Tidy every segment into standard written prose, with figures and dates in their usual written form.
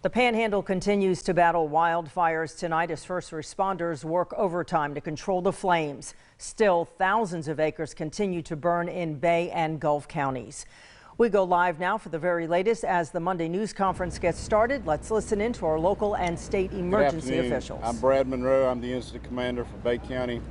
The Panhandle continues to battle wildfires tonight as first responders work overtime to control the flames. Still, thousands of acres continue to burn in Bay and Gulf counties. We go live now for the very latest as the Monday news conference gets started. Let's listen in to our local and state emergency officials. I'm Brad Monroe. I'm the incident commander for Bay County.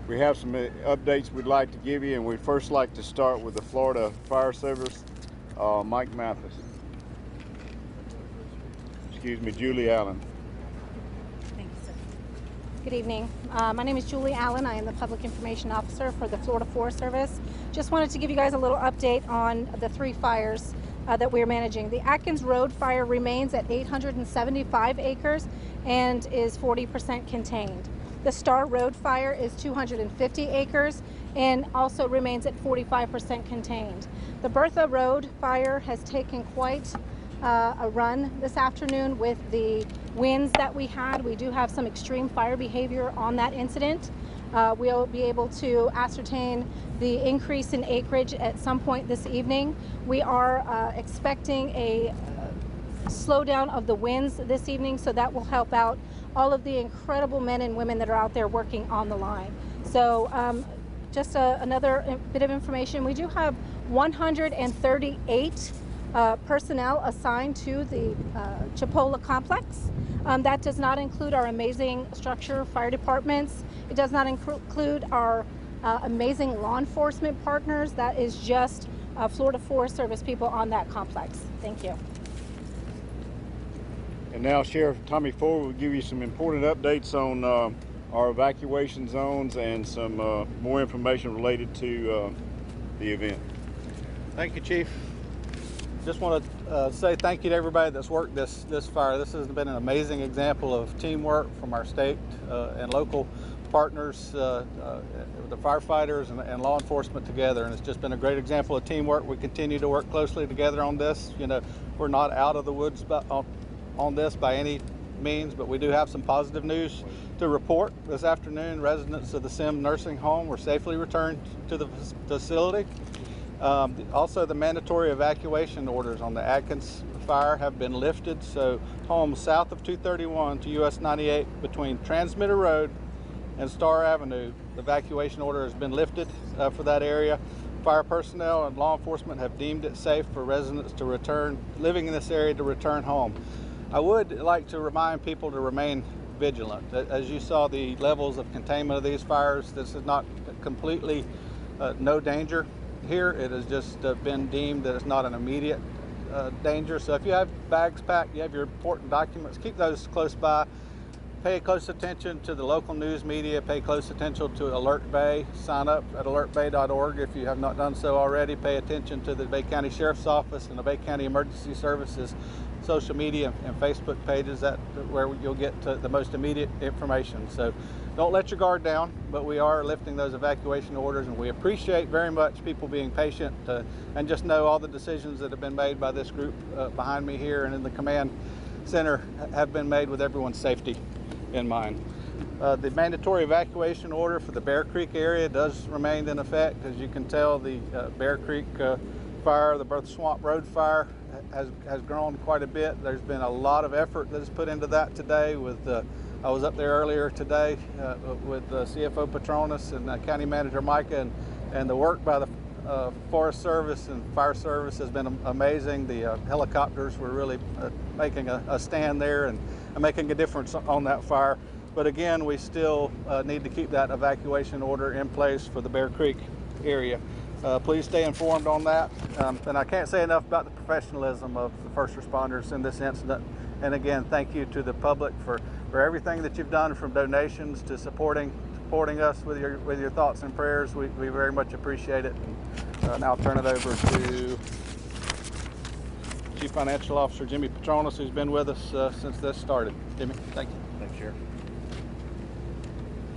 We have some updates we'd like to give you, and we'd first like to start with the Florida Fire Service, Mike Mathis. Excuse me, Julie Allen. Thank you, sir. Good evening. My name is Julie Allen. I am the Public Information Officer for the Florida Forest Service. Just wanted to give you guys a little update on the 3 fires that we're managing. The Atkins Road fire remains at 875 acres and is 40% contained. The Star Road fire is 250 acres and also remains at 45% contained. The Bertha Road fire has taken quite a run this afternoon with the winds that we had. We do have some extreme fire behavior on that incident. We'll be able to ascertain the increase in acreage at some point this evening. We are expecting a slowdown of the winds this evening, so that will help out all of the incredible men and women that are out there working on the line. So just another bit of information. We do have 138 personnel assigned to the Chipola complex. That does not include our amazing structure fire departments. It does not include our amazing law enforcement partners. That is just Florida Forest Service people on that complex. Thank you. And now Sheriff Tommy Ford will give you some important updates on our evacuation zones and some more information related to the event. Thank you, Chief. Just want to say thank you to everybody that's worked this fire. This has been an amazing example of teamwork from our state and local partners, the firefighters and law enforcement together, and it's just been a great example of teamwork. We continue to work closely together on this. You know, we're not out of the woods on this by any means, but we do have some positive news to report. This afternoon, residents of the Sim Nursing Home were safely returned to the facility. Also, the mandatory evacuation orders on the Atkins fire have been lifted, so homes south of 231 to US 98 between Transmitter Road and Star Avenue, the evacuation order has been lifted for that area. Fire personnel and law enforcement have deemed it safe for residents to return, living in this area, to return home. I would like to remind people to remain vigilant. As you saw the levels of containment of these fires, this is not completely no danger here. It has just been deemed that it's not an immediate danger. So if you have bags packed, you have your important documents, keep those close by. Pay close attention to the local news media, pay close attention to Alert Bay. Sign up at alertbay.org if you have not done so already. Pay attention to the Bay County Sheriff's Office and the Bay County Emergency Services social media and Facebook pages, where you'll get to the most immediate information. So don't let your guard down, but we are lifting those evacuation orders, and we appreciate very much people being patient and just know all the decisions that have been made by this group behind me here and in the command center have been made with everyone's safety in mind. The mandatory evacuation order for the Bear Creek area does remain in effect. As you can tell, the Bear Creek fire, the Bertha Swamp Road fire, has grown quite a bit. There's been a lot of effort that is put into that today. I was up there earlier today with CFO PATRONIS and County Manager Micah, and the work by the Forest Service and Fire Service has been amazing. The helicopters were really making a stand there and making a difference on that fire. But again, we still need to keep that evacuation order in place for the Bear Creek area. Please stay informed on that. And I can't say enough about the professionalism of the first responders in this incident. And again, thank you to the public for everything that you've done, from donations to supporting us with your thoughts and prayers. We very much appreciate it. And now I'll turn it over to Chief Financial Officer Jimmy Patronis, who's been with us since this started. Jimmy, thank you. Thanks, Sheriff.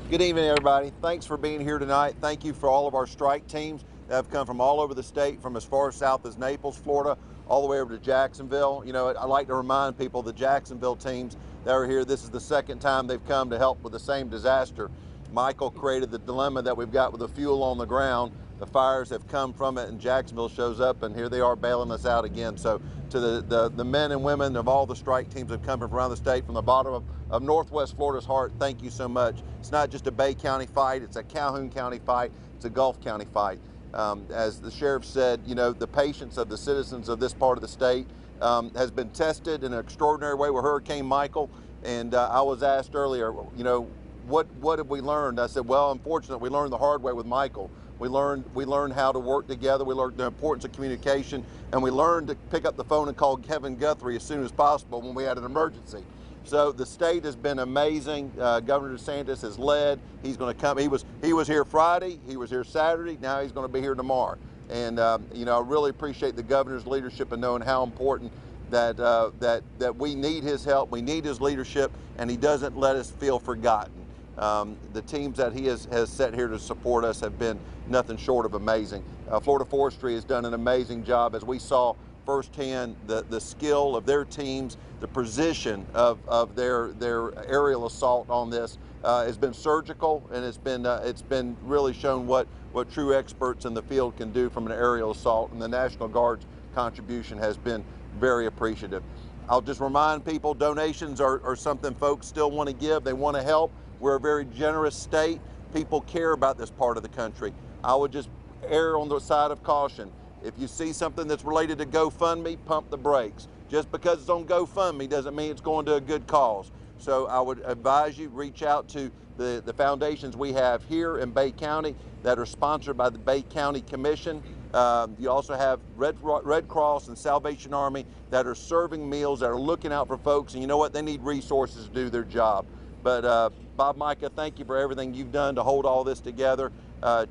Good evening, everybody. Thanks for being here tonight. Thank you for all of our strike teams that have come from all over the state, from as far south as Naples, Florida, all the way over to Jacksonville. You know, I like to remind people, the Jacksonville teams that are here, this is the second time they've come to help with the same disaster. Michael created the dilemma that we've got with the fuel on the ground. the fires have come from it, and Jacksonville shows up, and here they are bailing us out again. So to the men and women of all the strike teams that have come from around the state, from the bottom of Northwest Florida's heart, thank you so much. It's not just a Bay County fight, it's a Calhoun County fight, it's a Gulf County fight. As the sheriff said, you know, the patience of the citizens of this part of the state has been tested in an extraordinary way with Hurricane Michael. And I was asked earlier, you know, what have we learned? I said, well, unfortunately, we learned the hard way with Michael. We learned how to work together. We learned the importance of communication, and we learned to pick up the phone and call Kevin Guthrie as soon as possible when we had an emergency. So the state has been amazing. Governor DeSantis has led. He's going to come. He was here Friday. He was here Saturday. Now he's going to be here tomorrow. And you know, I really appreciate the governor's leadership and knowing how important that we need his help. We need his leadership, and he doesn't let us feel forgotten. The teams that he has set here to support us have been nothing short of amazing. Florida Forestry has done an amazing job, as we saw firsthand the skill of their teams, the precision of their aerial assault on this has been surgical, and it's been really shown what true experts in the field can do from an aerial assault, and the National Guard's contribution has been very appreciative. I'll just remind people, donations are something folks still want to give. They want to help. We're a very generous state. People care about this part of the country. I would just err on the side of caution. If you see something that's related to GoFundMe, pump the brakes. Just because it's on GoFundMe doesn't mean it's going to a good cause. So I would advise you reach out to the foundations we have here in Bay County that are sponsored by the Bay County Commission. You also have Red Cross and Salvation Army that are serving meals, that are looking out for folks, and you know what? They need resources to do their job. But Bob, Micah, thank you for everything you've done to hold all this together.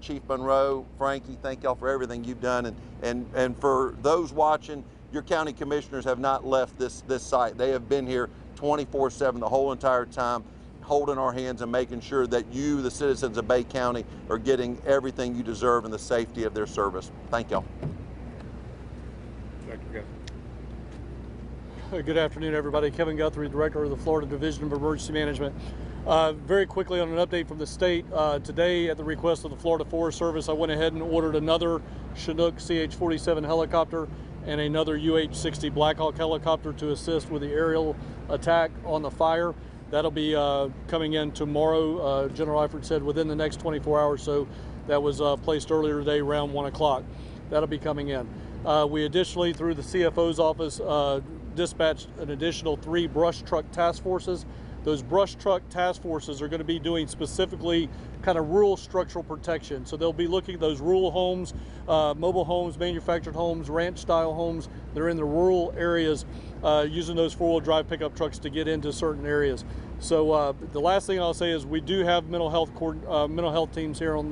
Chief Monroe, Frankie, thank y'all for everything you've done. And for those watching, your county commissioners have not left this site. They have been here 24/7 the whole entire time, holding our hands and making sure that you, the citizens of Bay County, are getting everything you deserve in the safety of their service. Thank y'all. Good afternoon, everybody. Kevin Guthrie, Director of the Florida Division of Emergency Management. Very quickly on an update from the state. Today, at the request of the Florida Forest Service, I went ahead and ordered another Chinook CH-47 helicopter and another UH-60 Black Hawk helicopter to assist with the aerial attack on the fire. That'll be coming in tomorrow. General Eifert said within the next 24 hours, so that was placed earlier today around 1 o'clock. That'll be coming in. We additionally, through the CFO's office, dispatched an additional 3 brush truck task forces. Those brush truck task forces are going to be doing specifically kind of rural structural protection. So they'll be looking at those rural homes, mobile homes, manufactured homes, ranch style homes that are in the rural areas, using those 4-wheel drive pickup trucks to get into certain areas. So the last thing I'll say is we do have mental health teams here on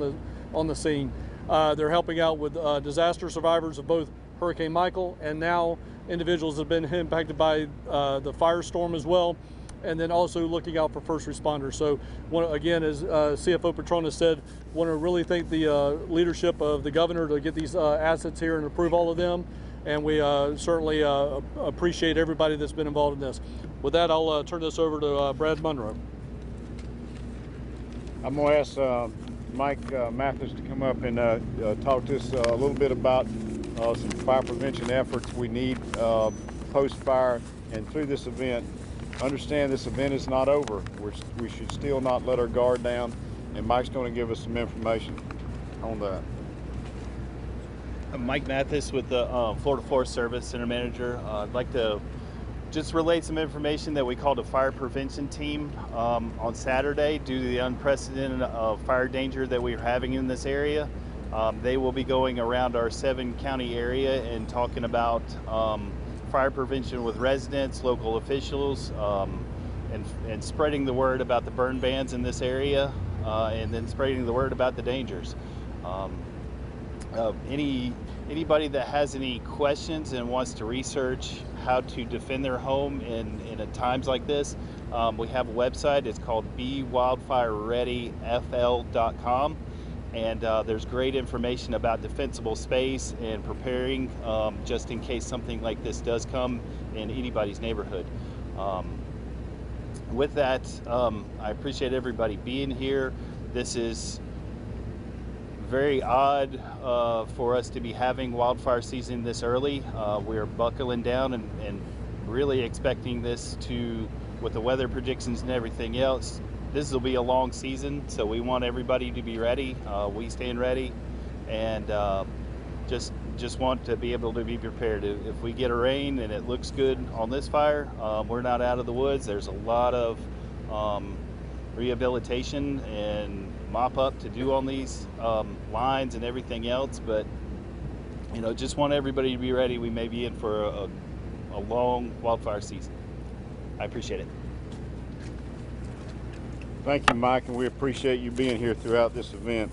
the scene. They're helping out with disaster survivors of both Hurricane Michael and now individuals that have been impacted by the firestorm as well, and then also looking out for first responders. So again, as CFO PATRONIS said, want to really thank the leadership of the governor to get these assets here and approve all of them, and we certainly appreciate everybody that's been involved in this. With that, I'll turn this over to Brad Monroe. I'm going to ask Mike Mathis to come up and talk to us a little bit about some fire prevention efforts we need post-fire and through this event. Understand this event is not over. We should still not let our guard down, and Mike's going to give us some information on that. I'm Mike Mathis with the Florida Forest Service Center Manager. I'd like to just relate some information that we called a fire prevention team on Saturday due to the unprecedented fire danger that we're having in this area. They will be going around our 7-county area and talking about fire prevention with residents, local officials, and spreading the word about the burn bans in this area, and then spreading the word about the dangers. Anybody that has any questions and wants to research how to defend their home in times like this, we have a website. It's called BeWildfireReadyFL.com. And there's great information about defensible space and preparing just in case something like this does come in anybody's neighborhood. With that, I appreciate everybody being here. This is very odd for us to be having wildfire season this early. We're buckling down and really expecting this to, with the weather predictions and everything else, this will be a long season, so we want everybody to be ready. We stand ready, and just want to be able to be prepared. If we get a rain and it looks good on this fire, we're not out of the woods. There's a lot of rehabilitation and mop up to do on these lines and everything else, but just want everybody to be ready. We may be in for a long wildfire season. I appreciate it. Thank you, Mike, and we appreciate you being here throughout this event.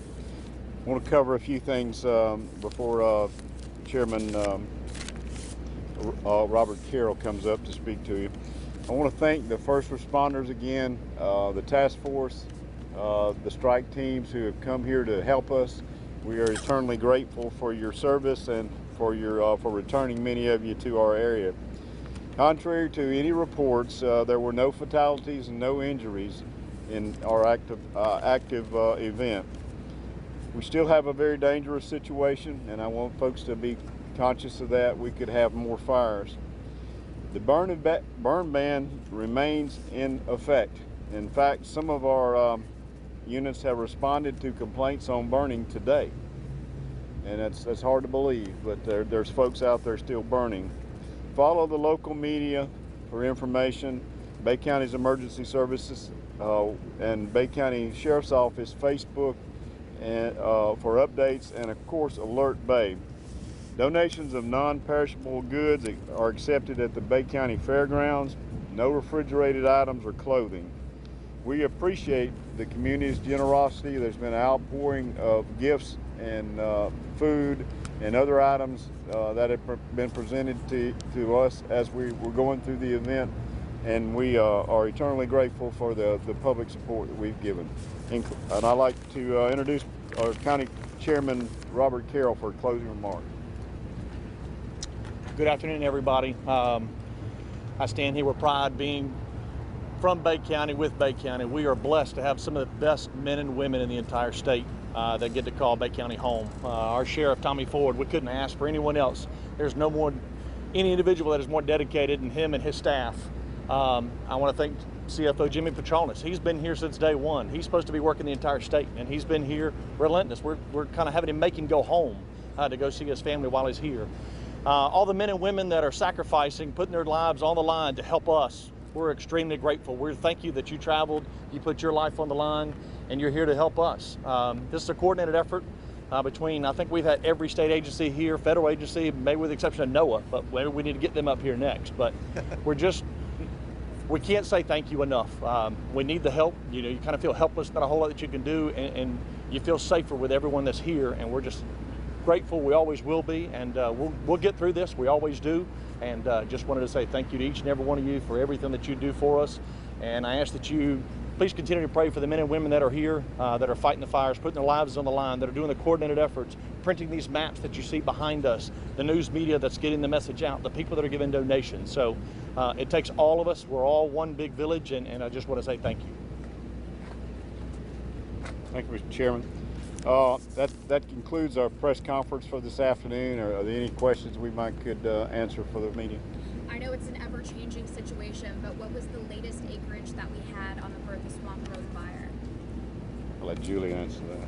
I want to cover a few things before Chairman Robert Carroll comes up to speak to you. I want to thank the first responders again, the task force, the strike teams who have come here to help us. We are eternally grateful for your service and for returning many of you to our area. Contrary to any reports, there were no fatalities and no injuries in our active event. We still have a very dangerous situation, and I want folks to be conscious of that. We could have more fires. The burn ban remains in effect. In fact, some of our units have responded to complaints on burning today, and that's hard to believe, but there's folks out there still burning. Follow the local media for information. Bay County's Emergency Services and Bay County Sheriff's Office Facebook and for updates, and of course Alert Bay. Donations of non-perishable goods are accepted at the Bay County Fairgrounds. No refrigerated items or clothing. We appreciate the community's generosity. There's been an outpouring of gifts and food and other items that have been presented to us as we were going through the event, and we are eternally grateful for the public support that we've given. And I'd like to introduce our County Chairman Robert Carroll for closing remarks. Good afternoon, everybody. I stand here with pride being from Bay County, with Bay County. We are blessed to have some of the best men and women in the entire state that get to call Bay County home. Our Sheriff, Tommy Ford, we couldn't ask for anyone else. There's any individual that is more dedicated than him and his staff. I want to thank CFO Jimmy PATRONIS. He's been here since day one. He's supposed to be working the entire state, and he's been here relentless. We're kind of having him make him go home to go see his family while he's here. All the men and women that are sacrificing, putting their lives on the line to help us, we're extremely grateful. We thank you that you traveled, you put your life on the line, and you're here to help us. This is a coordinated effort between, I think we've had every state agency here, federal agency, maybe with the exception of NOAA, but we need to get them up here next. But we can't say thank you enough. We need the help. You kind of feel helpless, not a whole lot that you can do, and you feel safer with everyone that's here, and we're just grateful. We always will be, and we'll get through this. We always do, and just wanted to say thank you to each and every one of you for everything that you do for us. And I ask that you please continue to pray for the men and women that are here, that are fighting the fires, putting their lives on the line, that are doing the coordinated efforts, printing these maps that you see behind us, the news media that's getting the message out, the people that are giving donations. So it takes all of us. We're all one big village, and I just want to say thank you. Thank you, Mr. Chairman. That concludes our press conference for this afternoon. Are there any questions we could answer for the meeting? I know it's an ever-changing situation, but what was the latest acreage that we had on the Bertha Swamp Road fire? I'll let Julie answer that.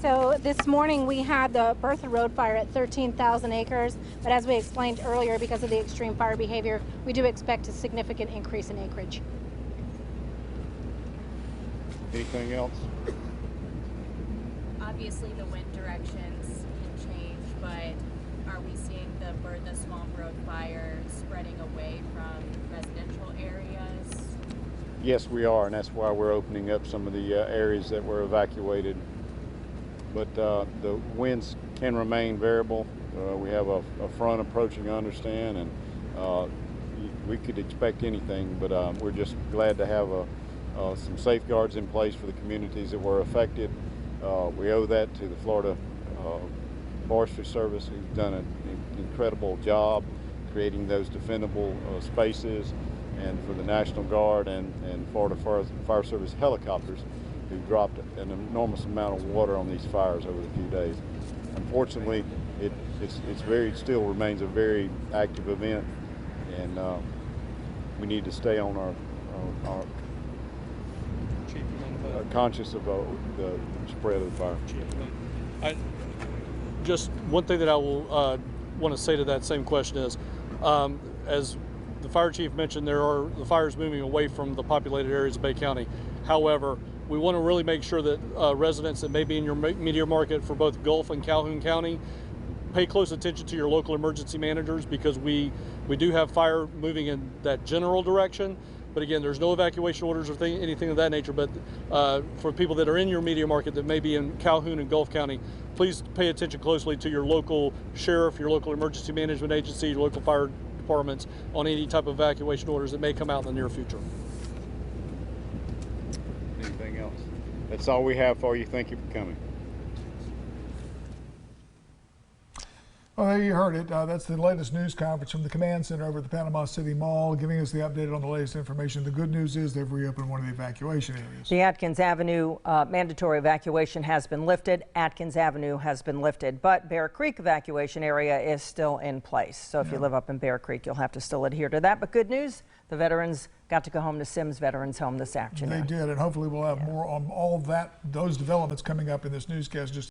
So this morning we had the Bertha Road fire at 13,000 acres, but as we explained earlier, because of the extreme fire behavior, we do expect a significant increase in acreage. Anything else? Obviously the wind directions can change, but are we seeing the Bertha Swamp Road fire spreading away from residential areas? Yes, we are, and that's why we're opening up some of the areas that were evacuated. But the winds can remain variable. We have a front approaching, I understand, and we could expect anything, but we're just glad to have some safeguards in place for the communities that were affected. We owe that to the Florida Forestry Service, who's done an incredible job creating those defendable spaces, and for the National Guard and Florida Fire Service helicopters who dropped an enormous amount of water on these fires over the few days. Unfortunately, it still remains a very active event, and we need to stay on our conscious of the spread of the fire. Just one thing that I will want to say to that same question is, as the fire chief mentioned, the fires moving away from the populated areas of Bay County. However, we want to really make sure that residents that may be in your media market for both Gulf and Calhoun County pay close attention to your local emergency managers, because we do have fire moving in that general direction. But again, there's no evacuation orders or anything of that nature. But for people that are in your media market that may be in Calhoun and Gulf County, please pay attention closely to your local sheriff, your local emergency management agency, your local fire departments on any type of evacuation orders that may come out in the near future. Anything else? That's all we have for you. Thank you for coming. Well, there you heard it. That's the latest news conference from the command center over at the Panama City Mall, giving us the update on the latest information. The good news is they've reopened one of the evacuation areas. The Atkins Avenue mandatory evacuation has been lifted. Atkins Avenue has been lifted, but Bear Creek evacuation area is still in place. So if you live up in Bear Creek, you'll have to still adhere to that. But good news, the veterans got to go home to Sims Veterans Home this afternoon. They did, and hopefully we'll have more on all of those developments coming up in this newscast. Just